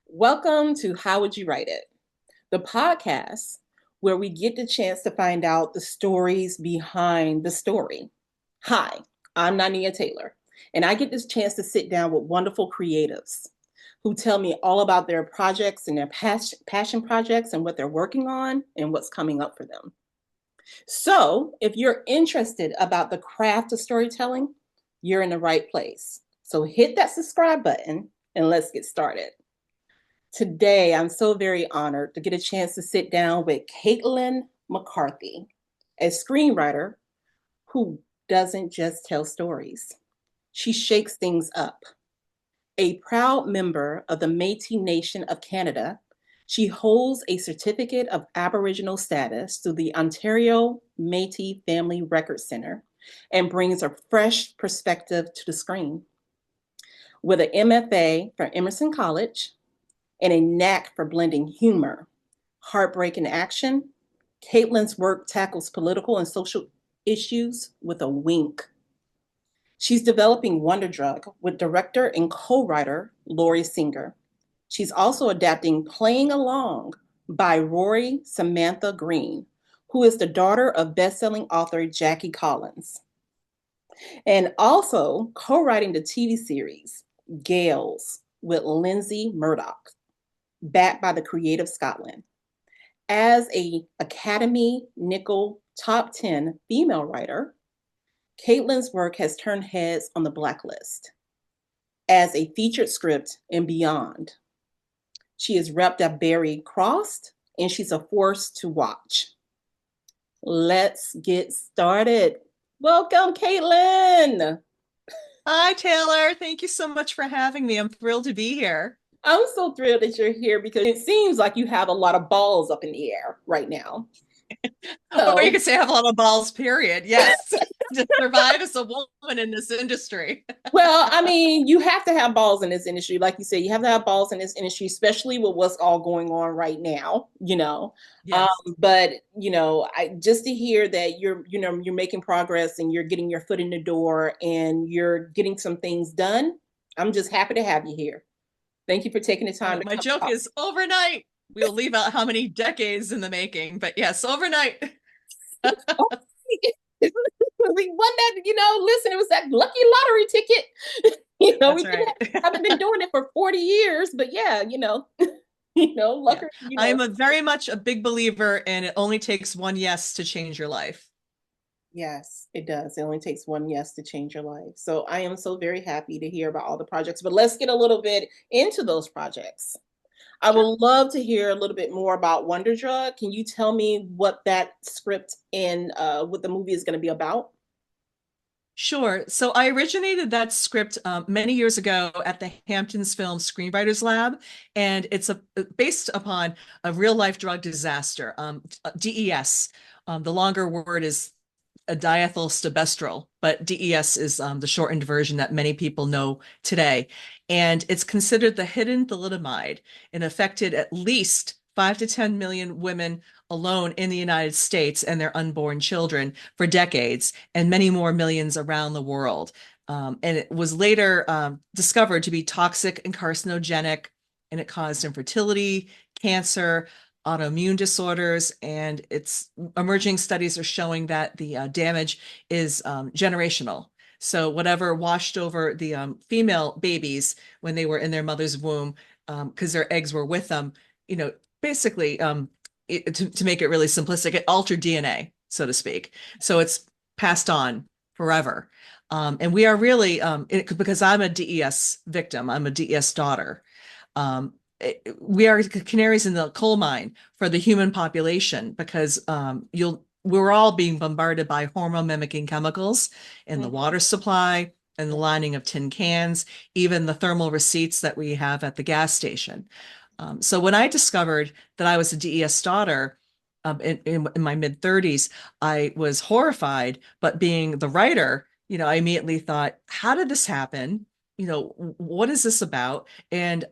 Welcome to How Would You Write It, the podcast where we get the chance to find out the stories behind the story. Hi, I'm Nanea Taylor, and I get this chance to sit down with wonderful creatives who tell me all about their projects and their passion projects and what they're working on and what's coming up for them. So, if you're interested about the craft of storytelling, you're in the right place. So, hit that subscribe button and let's get started. Today, I'm so very honored to get a chance to sit down with Caitlin McCarthy, a screenwriter who doesn't just tell stories. She shakes things up. A proud member of the Métis Nation of Canada, she holds a certificate of Aboriginal status through the Ontario Métis Family Record Center and brings a fresh perspective to the screen. With an MFA from Emerson College, and a knack for blending humor, heartbreak, and action, Caitlin's work tackles political and social issues with a wink. She's developing Wonder Drug with director and co-writer Lori Singer. She's also adapting Playing Along by Rory Samantha Green, who is the daughter of best-selling author Jackie Collins, and also co-writing the TV series Gales with Lindsay Murdoch, backed by the Creative Scotland. As a Academy Nickel Top 10 female writer, Caitlin's work has turned heads on the Blacklist as a featured script and beyond. She is repped at Barry Crossed, and she's a force to watch. Let's get started. Welcome, Caitlin. Hi, Taylor. Thank you so much for having me. I'm thrilled to be here. I'm so thrilled that you're here because it seems like you have a lot of balls up in the air right now. Or you So could say I have a lot of balls, period. Yes. To survive as a woman in this industry. well, I mean, you have to have balls in this industry. Like you said, you have to have balls in this industry, especially with what's all going on right now. Um, Yes. I just to hear that you're making progress and you're getting your foot in the door and you're getting some things done. I'm just happy to have you here. Thank you for taking the time to My come joke talk. is overnight. We'll leave out how many decades in the making, but yes, overnight. We won that, listen, it was that lucky lottery ticket. That's We right. haven't been doing it for 40 years, but yeah, Yeah. lucky, I am very much a big believer in it only takes one yes to change your life. yes, it does. It only takes one yes to change your life. So I am so very happy to hear about all the projects, but let's get a little bit into those projects. I Sure. would love to hear a little bit more about Wonder Drug. Can you tell me what that script and what the movie is going to be about? Sure. So I originated that script many years ago at the Hamptons Film Screenwriters Lab, and it's based upon a real life drug disaster, DES. The longer word is a diethylstilbestrol, but DES is the shortened version that many people know today. And it's considered the hidden thalidomide and affected at least 5 to 10 million women alone in the United States and their unborn children for decades, and many more millions around the world. And it was later discovered to be toxic and carcinogenic, and it caused infertility, cancer, autoimmune disorders, and its emerging studies are showing that the damage is generational. So whatever washed over the female babies when they were in their mother's womb, because their eggs were with them, basically, to make it really simplistic, it altered DNA, so to speak. So it's passed on forever. And we are really, because I'm a DES victim, I'm a DES daughter. Um, we are canaries in the coal mine for the human population because we're all being bombarded by hormone mimicking chemicals in the Mhm. water supply and the lining of tin cans, even the thermal receipts that we have at the gas station. So when I discovered that I was a DES daughter in my mid 30s, I was horrified. But being the writer, I immediately thought, how did this happen? What is this about? And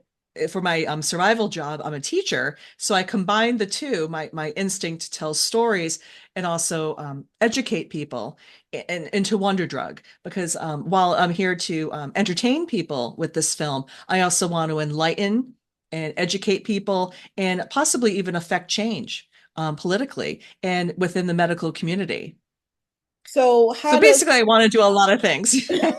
for my survival job, I'm a teacher. So I combined the two, my instinct to tell stories and also educate people into Wonder Drug. Because while I'm here to entertain people with this film, I also want to enlighten and educate people and possibly even affect change politically and within the medical community. So So how does basically, I want to do a lot of things. Not,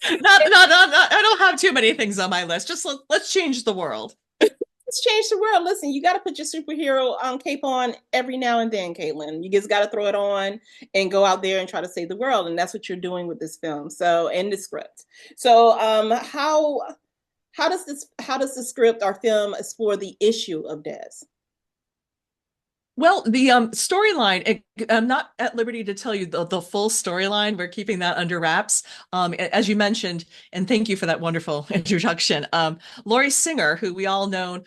I don't have too many things on my list. Just let's change the world. let's change the world. Listen, you got to put your superhero cape on every now and then, Caitlin. You just got to throw it on and go out there and try to save the world, and that's what you're doing with this film. So, and the script. So, how does the script or film explore the issue of death? Well, the storyline, I'm not at liberty to tell you the full storyline. We're keeping that under wraps. As you mentioned, and thank you for that wonderful introduction. Laurie Singer, who we all know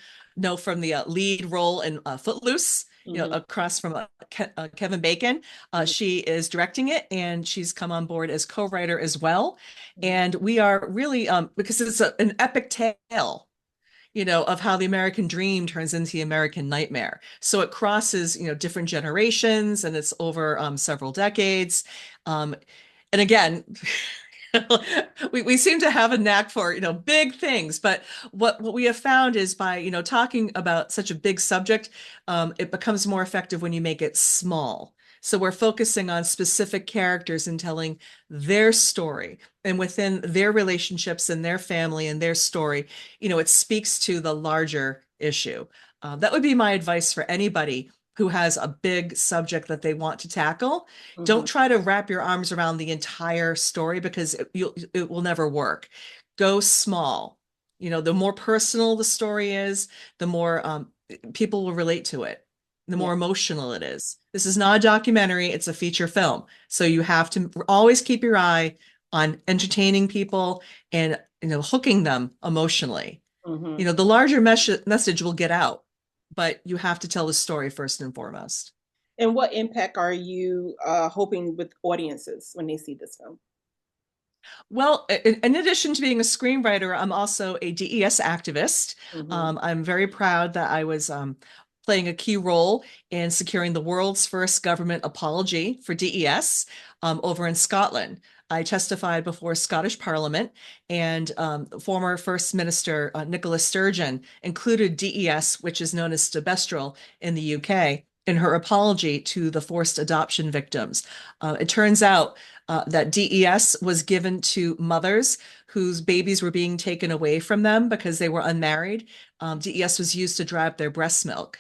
from the lead role in Footloose, Mm-hmm. across from Kevin Bacon. Mm-hmm. She is directing it, and she's come on board as co-writer as well. Mm-hmm. And we are really, because it's an epic tale, of how the American dream turns into the American nightmare. So it crosses, different generations, and it's over several decades. Um, and again, we seem to have a knack for, big things, but what we have found is by, talking about such a big subject, it becomes more effective when you make it small. So we're focusing on specific characters and telling their story, and within their relationships and their family and their story, it speaks to the larger issue. That would be my advice for anybody who has a big subject that they want to tackle. Mm-hmm. Don't try to wrap your arms around the entire story, because it will never work. Go small. The more personal the story is, the more people will relate to it, the Yeah. more emotional it is. This is not a documentary, it's a feature film. So you have to always keep your eye on entertaining people and hooking them emotionally. Mm-hmm. The larger message will get out, but you have to tell the story first and foremost. And what impact are you hoping with audiences when they see this film? Well, in addition to being a screenwriter, I'm also a DES activist. Mm-hmm. I'm very proud that I was playing a key role in securing the world's first government apology for DES over in Scotland. I testified before Scottish Parliament, and former First Minister Nicola Sturgeon included DES, which is known as Stabestrel in the UK, in her apology to the forced adoption victims. It turns out that DES was given to mothers whose babies were being taken away from them because they were unmarried. DES was used to dry up their breast milk.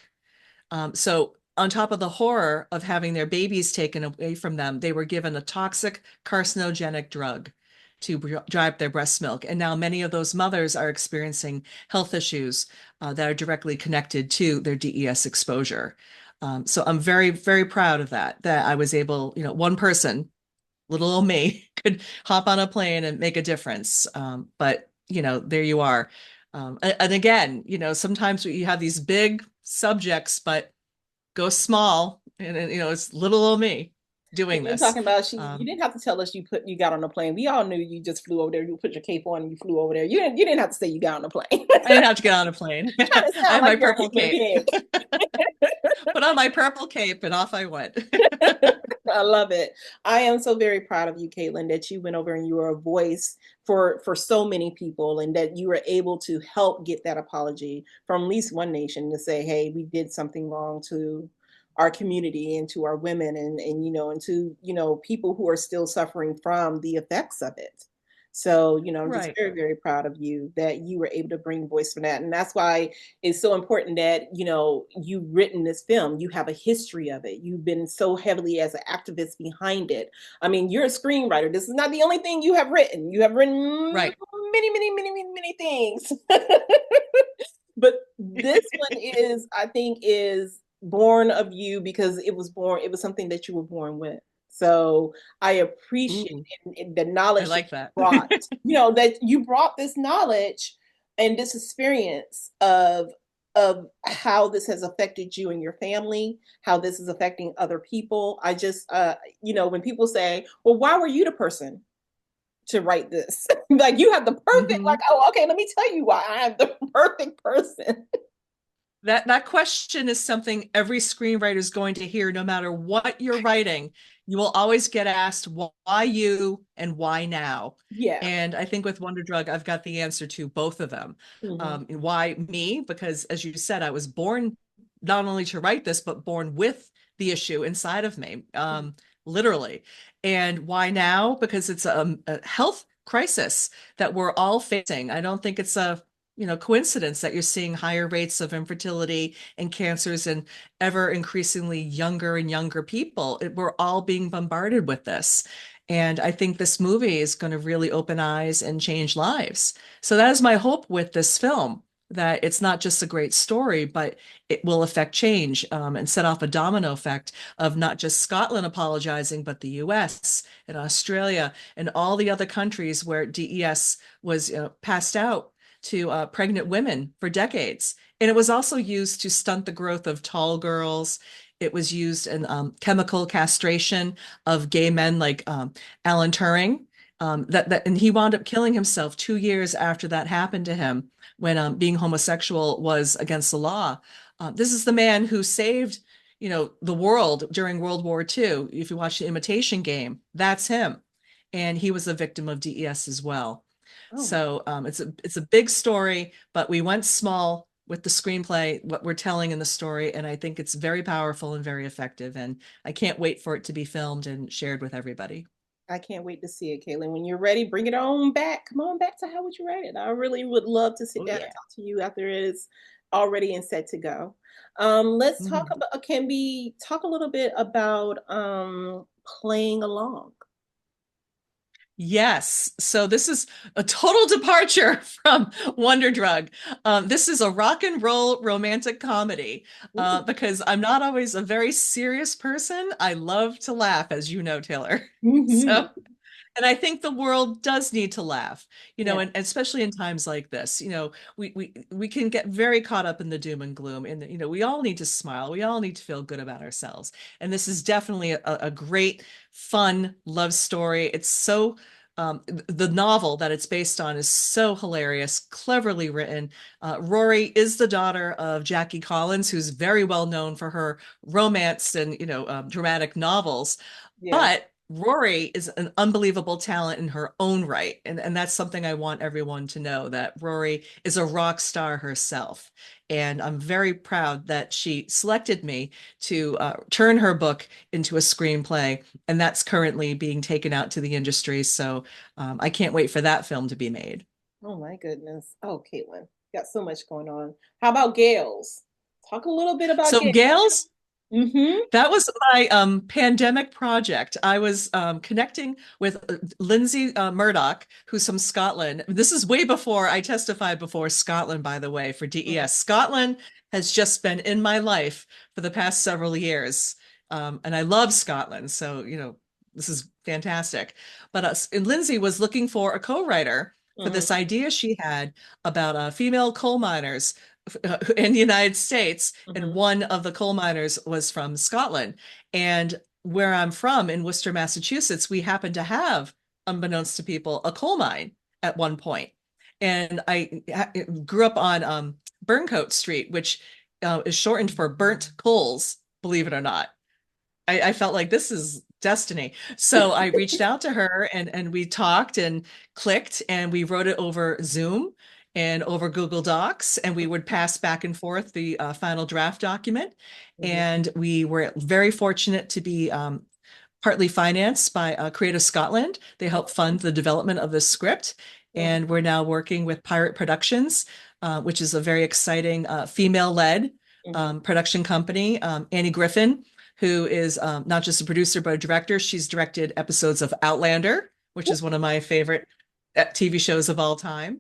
So on top of the horror of having their babies taken away from them, they were given a toxic carcinogenic drug to dry up their breast milk. And now many of those mothers are experiencing health issues that are directly connected to their DES exposure. So I'm very, very proud of that I was able, one person, little old me, could hop on a plane and make a difference. But there you are. And again, sometimes you have these big subjects, but go small, and it's little old me doing You're this. talking about you Um, didn't have to tell us you got on a plane. We all knew you just flew over there. You put your cape on and you flew over there. You didn't have to say you got on a plane. I didn't have to get on a plane. Trying to I sound have like my you're purple making it cape. big. Put on my purple cape and off I went. I love it. I am so very proud of you, Caitlin, that you went over and you were a voice for so many people, and that you were able to help get that apology from at least one nation to say, hey, we did something wrong to our community and to our women, and and to people who are still suffering from the effects of it. So, I'm just Right. very, very proud of you that you were able to bring voice for that. And that's why it's so important that, you've written this film. You have a history of it. You've been so heavily as an activist behind it. I mean, you're a screenwriter. This is not the only thing you have written. You have written Right. many, many, many, many, many things. But this one I think, is born of you because it was something that you were born with. So I appreciate Ooh, the I knowledge that like you that. brought, that you brought this knowledge and this experience of how this has affected you and your family, how this is affecting other people. I just, when people say, well, why were you the person to write this? Like, you have the perfect, like, Mhm. oh, okay, let me tell you why I am the perfect person. That question is something every screenwriter is going to hear, no matter what you're writing. You will always get asked why you and why now. Yeah. And I think with Wonder Drug, I've got the answer to both of them. Hmm. Why me? Because as you said, I was born not only to write this, but born with the issue inside of me, literally. And why now? Because it's a health crisis that we're all facing. I don't think it's a coincidence that you're seeing higher rates of infertility and cancers in ever increasingly younger and younger people. We're all being bombarded with this. And I think this movie is going to really open eyes and change lives. So that is my hope with this film, that it's not just a great story, but it will affect change, and set off a domino effect of not just Scotland apologizing, but the US and Australia and all the other countries where DES was passed out to pregnant women for decades. And it was also used to stunt the growth of tall girls. It was used in chemical castration of gay men like Alan Turing. And he wound up killing himself 2 years after that happened to him when being homosexual was against the law. This is the man who saved, the world during World War II. If you watch The Imitation Game, that's him, and he was a victim of DES as well. Oh my. So it's a big story, but we went small with the screenplay, what we're telling in the story, and I think it's very powerful and very effective. And I can't wait for it to be filmed and shared with everybody. I can't wait to see it, Caitlin. When you're ready, bring it on back. Come on back to How Would You Write It? I really would love to sit Oh down and yeah. talk to you after it is already and set to go. Let's talk Mhm. about, can we talk a little bit about playing along? Yes. So this is a total departure from Wonder Drug. This is a rock and roll romantic comedy, Ooh. because I'm not always a very serious person. I love to laugh, as you know, Taylor. So Hmm. and I think the world does need to laugh, Yeah. and especially in times like this, we can get very caught up in the doom and gloom, and we all need to smile. We all need to feel good about ourselves. And this is definitely a great, fun love story. It's so the novel that it's based on is so hilarious, cleverly written. Rory is the daughter of Jackie Collins, who's very well known for her romance and dramatic novels. Yeah. But Rory is an unbelievable talent in her own right. And that's something I want everyone to know, that Rory is a rock star herself. And I'm very proud that she selected me to turn her book into a screenplay. And that's currently being taken out to the industry. So I can't wait for that film to be made. Oh my goodness. Oh, Caitlin, got so much going on. How about Gales? Talk a little bit about So, Gales. Gail's Mm-hmm. That was my pandemic project. I was connecting with Lindsay Murdoch, who's from Scotland. This is way before I testified before Scotland, by the way, for DES. Scotland has just been in my life for the past several years. And I love Scotland. So, this is fantastic. But and Lindsay was looking for a co-writer for Mm-hmm. this idea she had about female coal miners in the United States, and Mm-hmm. one of the coal miners was from Scotland. And where I'm from in Worcester, Massachusetts, we happen to have, unbeknownst to people, a coal mine at one point. And I grew up on Burncoat Street, which is shortened for burnt coals, believe it or not. I felt like this is destiny. So I reached out to her, and we talked and clicked, and we wrote it over Zoom and over Google Docs, and we would pass back and forth the final draft document. Mm-hmm. And we were very fortunate to be partly financed by Creative Scotland. They helped fund the development of this script. Mm-hmm. And we're now working with Pirate Productions, which is a very exciting female-led Mm-hmm. production company. Annie Griffin, who is not just a producer, but a director. She's directed episodes of Outlander, which is one of my favorite TV shows of all time.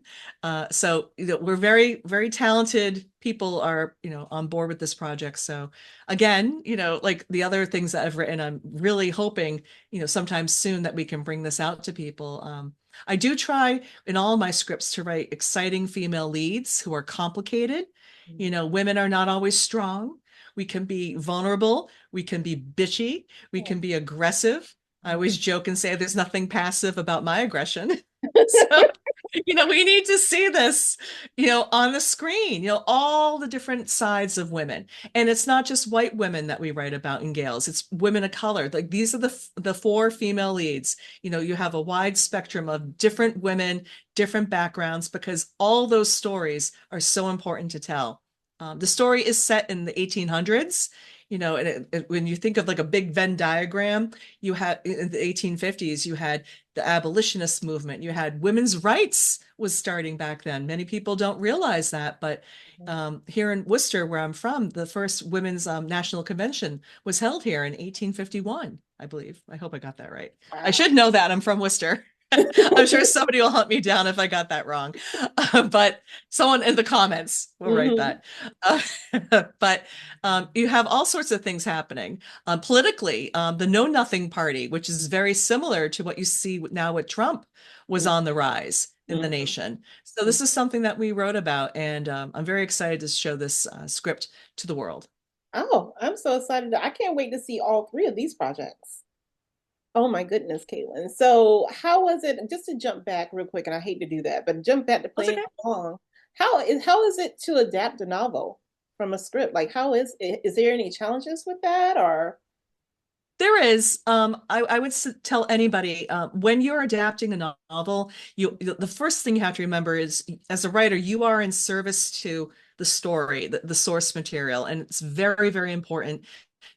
So we're very, very talented people are, on board with this project. So again, like the other things that I've written, I'm really hoping, sometime soon that we can bring this out to people. I do try in all of my scripts to write exciting female leads who are complicated. Women are not always strong. We can be vulnerable. We can be bitchy. We can be aggressive. I always joke and say there's nothing passive about my aggression. So We need to see this, on the screen, all the different sides of women. And it's not just white women that we write about in Gales, it's women of color. Like these are the four female leads. You have a wide spectrum of different women, different backgrounds, because all those stories are so important to tell. The story is set in the 1800s. And when you think of like a big Venn diagram, you had in the 1850s, you had the abolitionist movement, you had women's rights was starting back then. Many people don't realize that, but here in Worcester, where I'm from, the first women's national convention was held here in 1851, I believe. I hope I got that right. I Wow. should know that. I'm from Worcester. I'm sure somebody will hunt me down if I got that wrong. But someone in the comments will write Hmm. that. Uh, but you have all sorts of things happening. Politically, the Know Nothing Party, which is very similar to what you see now with Trump, was on the rise in the Hmm. nation. So this is something that we wrote about, and I'm very excited to show this script to the world. Oh, I'm so excited. I can't wait to see all three of these projects. Oh my goodness, Caitlin. So how was it, just to jump back real quick, and I hate to do that, but jump back to That's playing okay. along. How is it to adapt a novel from a script? Like how is there any challenges with that or There is. I would tell anybody when you're adapting a novel, the first thing you have to remember is, as a writer, you are in service to the story, the source material, and it's very, very important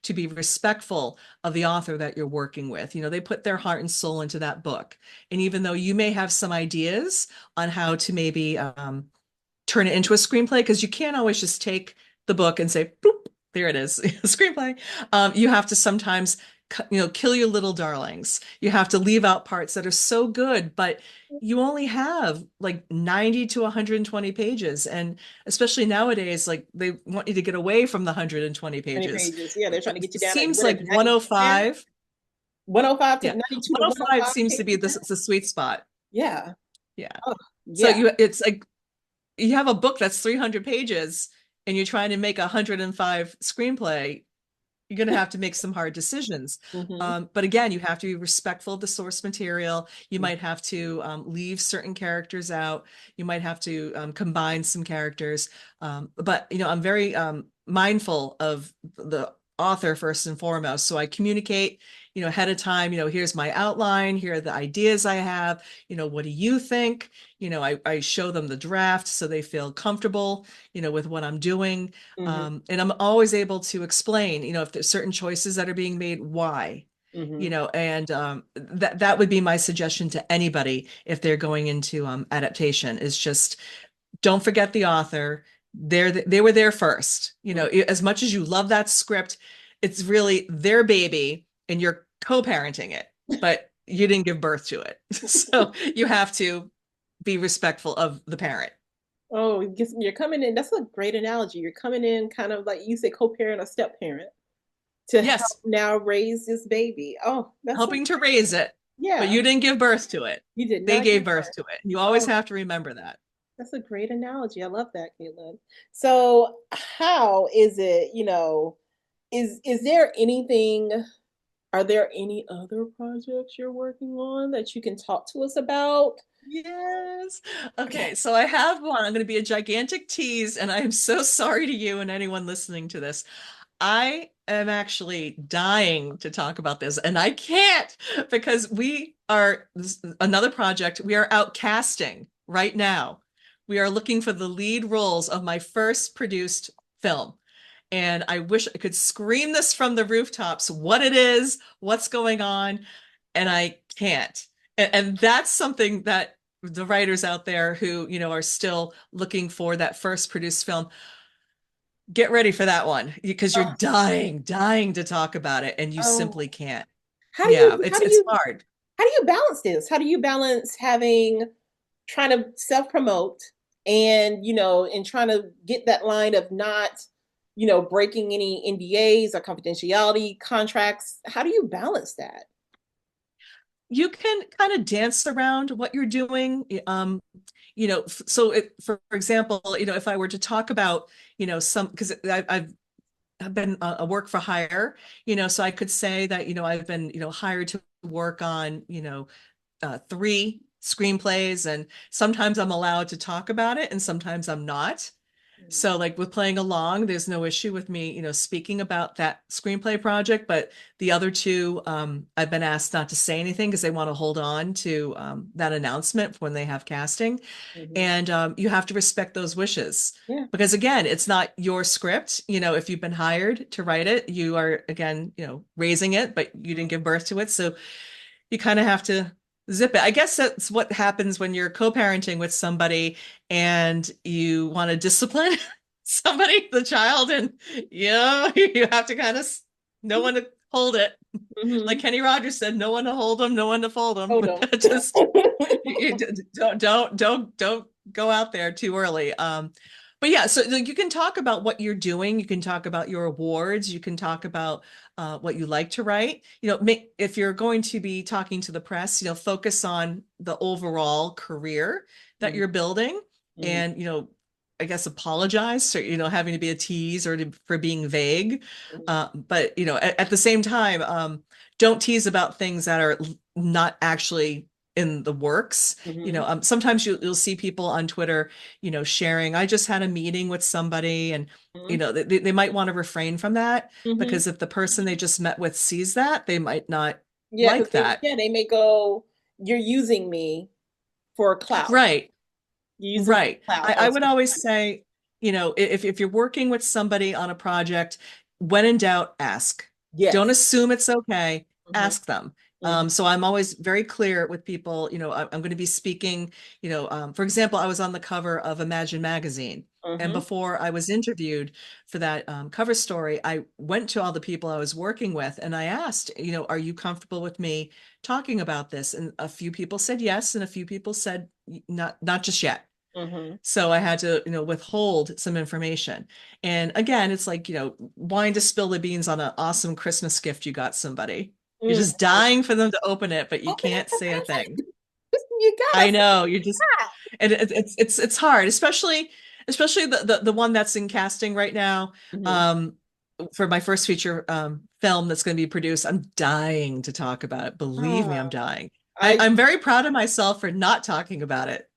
to be respectful of the author that you're working with. They put their heart and soul into that book, and even though you may have some ideas on how to maybe turn it into a screenplay, because you can't always just take the book and say, boop, there it is, screenplay. You have to sometimes, kill your little darlings. You have to leave out parts that are so good, but you only have like 90 to 120 pages. And especially nowadays, like they want you to get away from the 120 any pages. pages? Yeah, they're trying to get you It down at seems what is like it, 92 now? 105. 105 to Yeah. 92 to 105 105 seems to be pages now? the sweet spot. Yeah. Yeah. Oh, So yeah. it's like you have a book that's 300 pages and you're trying to make a 105 screenplay, you're going to have to make some hard decisions. Hmm. But again, you have to be respectful of the source material. You might have to leave certain characters out. You might have to combine some characters. But, I'm very mindful of the author first and foremost. So I communicate, ahead of time, here's my outline, here are the ideas I have, what do you think? I show them the draft so they feel comfortable, with what I'm doing. Hmm. And I'm always able to explain, if there's certain choices that are being made, why, Hmm. and that would be my suggestion to anybody if they're going into adaptation is just don't forget the author. They were there first. As much as you love that script, it's really their baby and you're co-parenting it, but you didn't give birth to it. So you have to be respectful of the parent. Oh, you're coming in. That's a great analogy. You're coming in kind of like you say, co-parent or step-parent to help Yes, now raise this baby. Oh, that's so helping to great. raise it, but Yeah, you didn't give birth to it. you did They not gave give birth birth. to it. You always Oh, have to remember that. that's a great analogy. I love that, Caitlin. So, how is it, is there anything, are there any other projects you're working on that you can talk to us about? Yes. Okay, so I have one. I'm going to be a gigantic tease, and I am so sorry to you and anyone listening to this. I am actually dying to talk about this, and I can't because we are another project. We are out casting right now. We are looking for the lead roles of my first produced film. And I wish I could scream this from the rooftops what it is, what's going on, and I can't. And that's something that the writers out there who, are still looking for that first produced film, get ready for that one because you're Oh, dying to talk about it and you oh, simply can't. how do Yeah, you, how do it's you, hard. how do you balance this? How do you balance trying to self promote and, and trying to get that line of not, breaking any NDAs or confidentiality contracts? How do you balance that? You can kind of dance around what you're doing. So for example, if I were to talk about, some, because I've been a work for hire, so I could say that, I've been, hired to work on, three screenplays, and sometimes I'm allowed to talk about it and sometimes I'm not. So like with playing along, there's no issue with me, speaking about that screenplay project, but the other two, I've been asked not to say anything because they want to hold on to that announcement when they have casting. Mm-hmm. And you have to respect those wishes. Yeah. Because again, it's not your script. If you've been hired to write it, you are again, raising it, but you didn't give birth to it. So you kind of have to zip it. I guess that's what happens when you're co-parenting with somebody and you want to discipline somebody, the child, and you have to kind of no one to hold it. Mm-hmm. Like Kenny Rogers said, no one to hold them, no one to fold them. Hold on. Just you, don't go out there too early. But yeah, so like, you can talk about what you're doing. You can talk about your awards. You can talk about what you like to write. If you're going to be talking to the press, focus on the overall career that Mm-hmm. you're building, Mm-hmm. and I guess apologize for having to be a tease or for being vague. But at the same time, don't tease about things that are not actually in the works. Mm-hmm. Sometimes you'll see people on Twitter, sharing, I just had a meeting with somebody, and they might want to refrain from that, Mm-hmm. because if the person they just met with sees that, they might not Yeah, because like that. they may go, you're using me for clout. Right. You're using me Right. for clout I on would social always media. say, if you're working with somebody on a project, when in doubt, ask. Don't Yes. assume it's okay. Mm-hmm. Ask them. Mm-hmm. So I'm always very clear with people, I'm going to be speaking, for example, I was on the cover of Imagine magazine. And Mm-hmm. before I was interviewed for that cover story, I went to all the people I was working with and I asked, are you comfortable with me talking about this? And a few people said yes, and a few people said not just yet. Mm-hmm. So I had to, withhold some information. And again, it's like, wanting to spill the beans on an awesome Christmas gift you got somebody. You're Mm-hmm. just dying for them to open it, but you Open up can't the say a thing. present. You gotta I say know, you're just, that. and it's hard, especially the one that's in casting right now. Mm-hmm. Um, for my first feature film that's going to be produced, I'm dying to talk about it. Believe me, I'm Oh, dying. I I'm very proud of myself for not talking about it,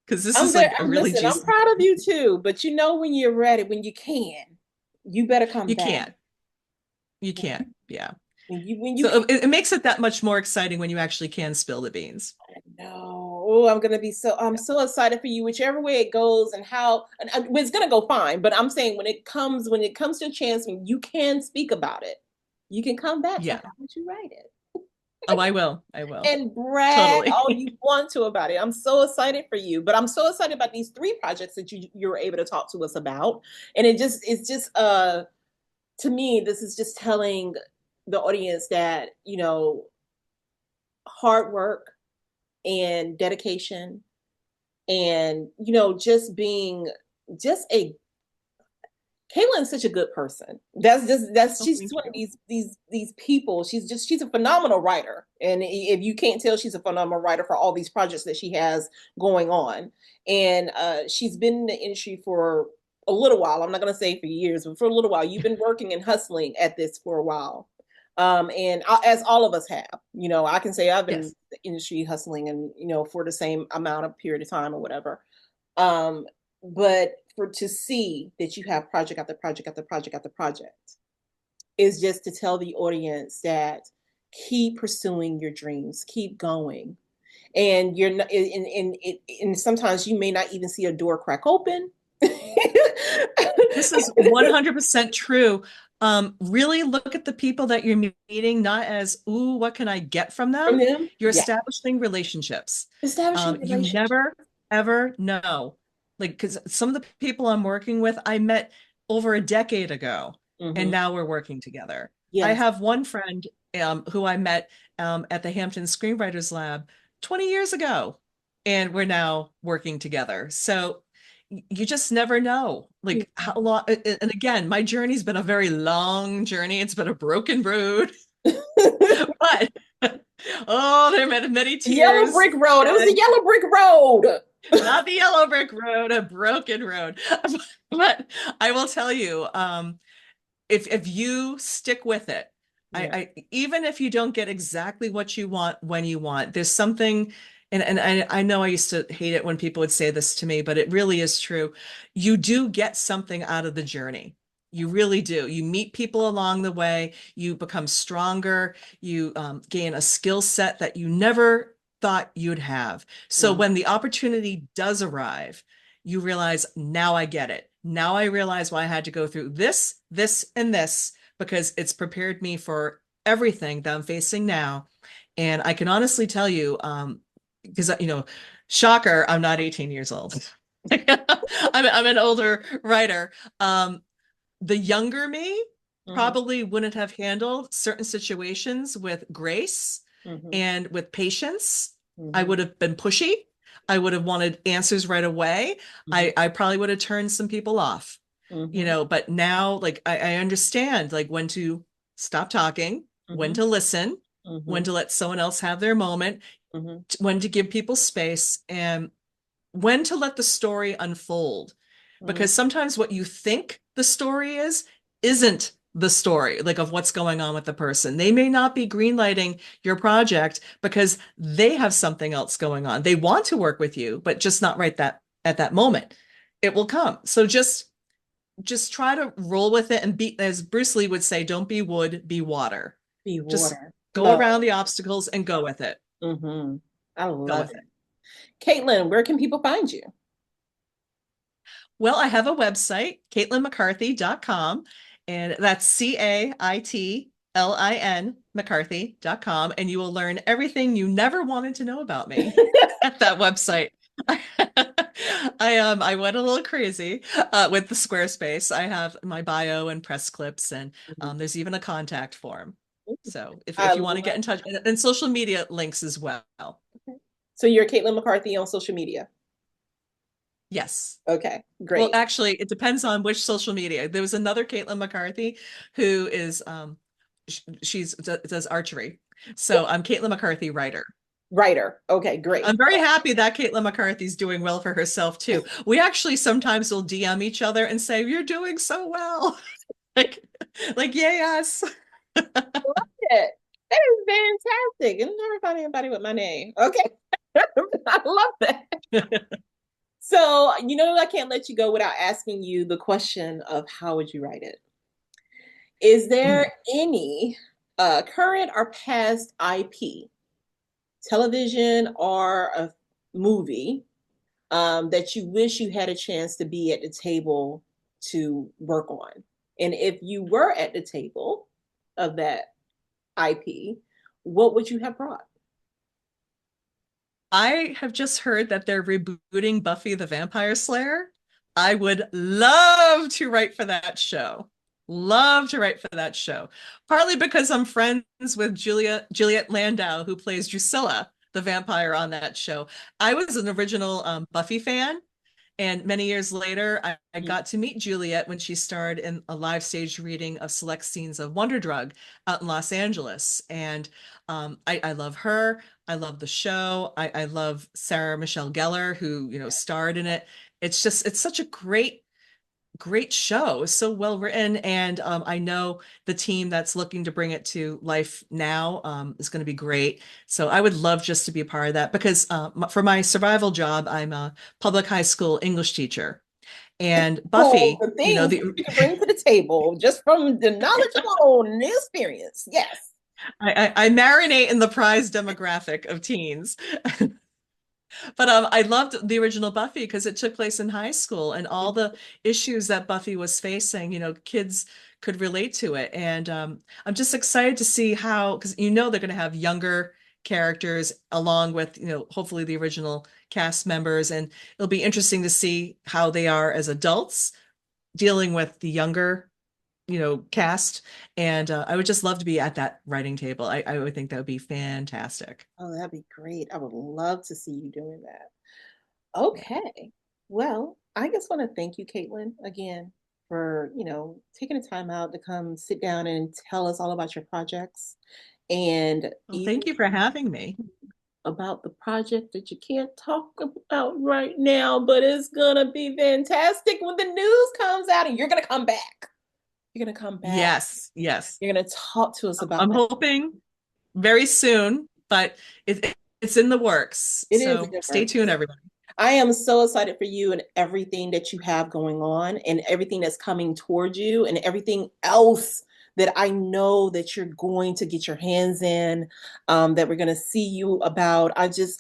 because this I'm is very like a really listen, I'm juicy proud of thing. you too, but when you're ready, when you can, you better come You back. can't. You can't. Yeah. When you can. So it makes it that much more exciting when you actually can spill the beans. No, oh, I'm Yeah. so excited for you, whichever way it goes and how it's gonna go fine. But I'm saying when it comes to a chance when you can speak about it, you can come back. So Yeah. how would you write it? Oh, I will. I will. And brag Totally. all you want to about it. I'm so excited for you. But I'm so excited about these three projects that you were able to talk to us about. And it's just to me, this is just telling the audience that, hard work and dedication and just being just a Caitlin's such a good person. That's Oh, she's thank one of you. these people. She's a phenomenal writer, and if you can't tell, she's a phenomenal writer for all these projects that she has going on. And she's been in the industry for a little while. I'm not going to say for years, but for a little while. You've been working and hustling at this for a while, and as all of us have. I can say I've been in Yes. the industry hustling, and for the same amount of period of time or whatever. Um, but for to see that you have project after project after project after project is just to tell the audience that keep pursuing your dreams, keep going. And you're not and sometimes you may not even see a door crack open. This is 100% true. Really look at the people that you're meeting, not as, ooh, what can I get from From them? them, You're yeah. establishing relationships. Establishing You relationships. never, ever know. Like, because some of the people I'm working with, I met over a decade ago, and Mm-hmm. now we're working together. I Yes. have one friend who I met at the Hampton Screenwriters Lab 20 years ago, and we're now working together. So you just never know like how long, and again, my journey's been a very long journey. It's been a broken road. But oh, there have been many Yellow tears brick road. It was the shed. yellow brick road. Not the yellow brick road, a broken road. But I will tell you, if you stick with it, Yeah. I even if you don't get exactly what you want when you want, there's something, And I know I used to hate it when people would say this to me, but it really is true. You do get something out of the journey. You really do. You meet people along the way, you become stronger, you gain a skill set that you never thought you'd have. So Mm, when the opportunity does arrive, you realize, now I get it. Now I realize why I had to go through this, this, and this, because it's prepared me for everything that I'm facing now. And I can honestly tell you, because shocker, I'm not 18 years old. I'm an older writer. The younger me mhm, probably wouldn't have handled certain situations with grace mhm, and with patience. I mhm, would have been pushy. I would have wanted answers right away. mhm, I probably would have turned some people off, mhm, but now like I understand like when to stop talking, when mhm, to listen, when mhm, to let someone else have their moment, mhm, when to give people space, and when to let the story unfold. mhm. Because sometimes what you think the story is isn't the story, like of what's going on with the person. They may not be greenlighting your project because they have something else going on. They want to work with you, but just not right that at that moment. It will come. So just try to roll with it and be, as Bruce Lee would say, don't be wood, be water. Be Just water. go Flow. around the obstacles and go with it. Hmm. I Go love with it. it. Caitlin, where can people find you? Well, I have a website, CaitlinMcCarthy.com, and that's CAITLIN McCarthy.com, and you will learn everything you never wanted to know about me at that website. I went a little crazy with the Squarespace. I have my bio and press clips, and Mhm. there's even a contact form. So I if you want to get love in touch, and social media links as well. it. So you're Caitlin McCarthy on social media. Yes. Okay, Well, great. actually, it depends on which social media. There was another Caitlin McCarthy who is she's does archery. So I'm Caitlin McCarthy writer. Writer. Okay, great. I'm very happy that Caitlin McCarthy's doing well for herself too. We actually sometimes will DM each other and say, "You're doing so well." like like yay us. It. That is fantastic. And never find anybody with my name. Okay. I love that. So, I can't let you go without asking you the question of how would you write it? Is there any current or past IP, television or a movie, that you wish you had a chance to be at the table to work on? And if you were at the table of that IP, what would you have brought? I have just heard that they're rebooting Buffy the Vampire Slayer. I would love to write for that show. Love to write for that show. Partly because I'm friends with Juliet Landau, who plays Drusilla, the vampire on that show. I was an original Buffy fan, and many years later, I got to meet Juliet when she starred in a live stage reading of select scenes of Wonder Drug out in Los Angeles. And I love her. I love the show. I love Sarah Michelle Gellar, who, starred in it. It's such a great show. It's so well written. And I know the team that's looking to bring it to life now is going to be great. So I would love just to be a part of that because for my survival job, I'm a public high school English teacher. And Oh, Buffy, the things the that you can bring to the table just from the knowledge alone and the experience. Yes. I marinate in the prize demographic of teens. But I loved the original Buffy because it took place in high school and all the issues that Buffy was facing, kids could relate to it. And I'm just excited to see how, because they're going to have younger characters along with, hopefully the original cast members. And it'll be interesting to see how they are as adults dealing with the younger, cast. And I would just love to be at that writing table. I would think that would be fantastic. Oh, that'd be great. I would love to see you doing that. Yeah. Okay. Well, I just want to thank you, Caitlin, again for, taking the time out to come sit down and tell us all about your projects and Well, even thank you for having me. about the project that you can't talk about right now, but it's gonna be fantastic when the news comes out and you're gonna come back. You're gonna come back. Yes, yes. You're gonna talk to us about I'm that. hoping very soon, but it's it's in the works. It is So in the stay works. tuned, everybody. I am so excited for you and everything that you have going on and everything that's coming towards you and everything else that I know that you're going to get your hands in, that we're going to see you about. I just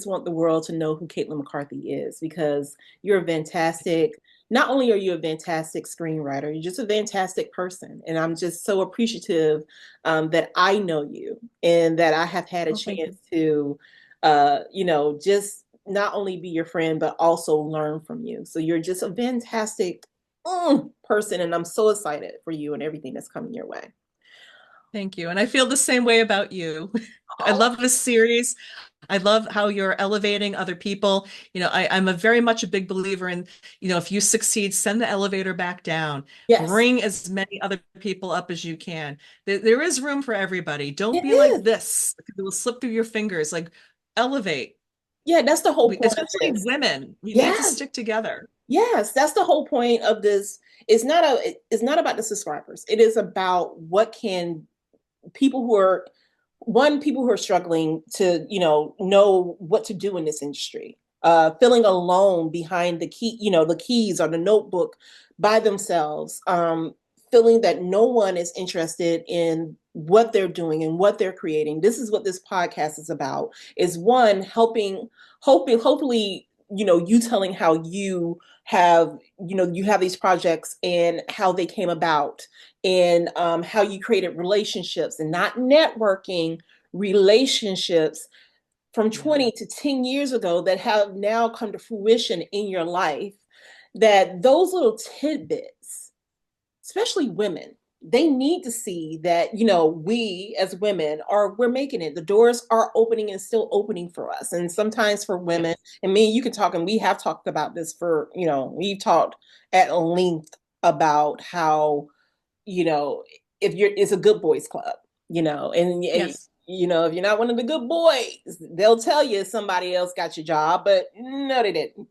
want the world to know who Caitlin McCarthy is because you're a fantastic, not only are you a fantastic screenwriter, you're just a fantastic person. And I'm just so appreciative that I know you and that I have had a Well, thank you. chance to, just not only be your friend, but also learn from you. So you're just a fantastic person. And I'm so excited for you and everything that's coming your way. Thank you. And I feel the same way about you. I Oh, love this series. I love how you're elevating other people. I'm a very much a big believer in, if you succeed, send the elevator back down. yes, Bring as many other people up as you can. There is room for everybody. Don't it be like is. this, because it will slip through your fingers. Like, elevate. Yeah, that's the whole point of Especially this. women, we need to Yes, stick together. yes, that's the whole point of this. It's not about the subscribers. It is about what can people who are people who are struggling to know what to do in this industry, feeling alone behind the key, the keys or the notebook by themselves, feeling that no one is interested in what they're doing and what they're creating. This is what this podcast is about, is one, hopefully you telling how you have you have these projects and how they came about, and how you created relationships and not networking, relationships from Yeah. 20 to 10 years ago that have now come to fruition in your life. That those little tidbits, especially women, they need to see that we as women we're making it. The doors are opening and still opening for us. And sometimes for women, Yes. and me, you can talk, and we have talked about this for we've talked at length about how you know, if you're, it's a good boys club, and Yes. if you're not one of the good boys, they'll tell you somebody else got your job, but no, they didn't.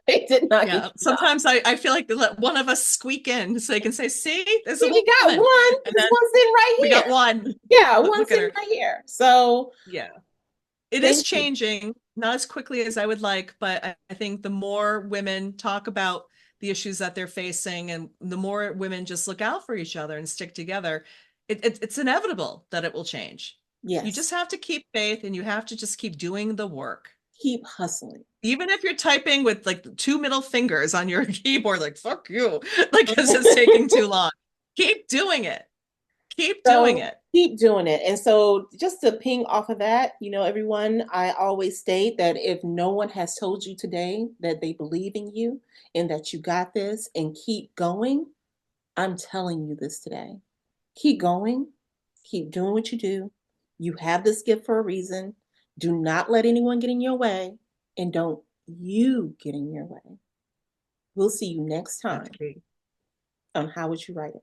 They did not get Yeah. your job. Sometimes I feel like they let one of us squeak in so they can say, see, there's See, a we got woman. one. And This then one's sitting right we here. got one. Yeah, one Look at sitting her. right here. So Yeah. It is thank you. changing, not as quickly as I would like, but I think the more women talk about the issues that they're facing and the more women just look out for each other and stick together, it's inevitable that it will change. You just Yes, have to keep faith and you have to just keep doing the work. keep hustling. Even if you're typing with like two middle fingers on your keyboard, like, fuck you, like, because it's taking too long. Keep doing it. Keep doing So it. keep doing it. And so just to ping off of that, everyone, I always state that if no one has told you today that they believe in you and that you got this and keep going, I'm telling you this today. Keep going. Keep doing what you do. You have this gift for a reason. Do not let anyone get in your way, and don't you get in your way. We'll see you next That's time key. on How Would You Write It?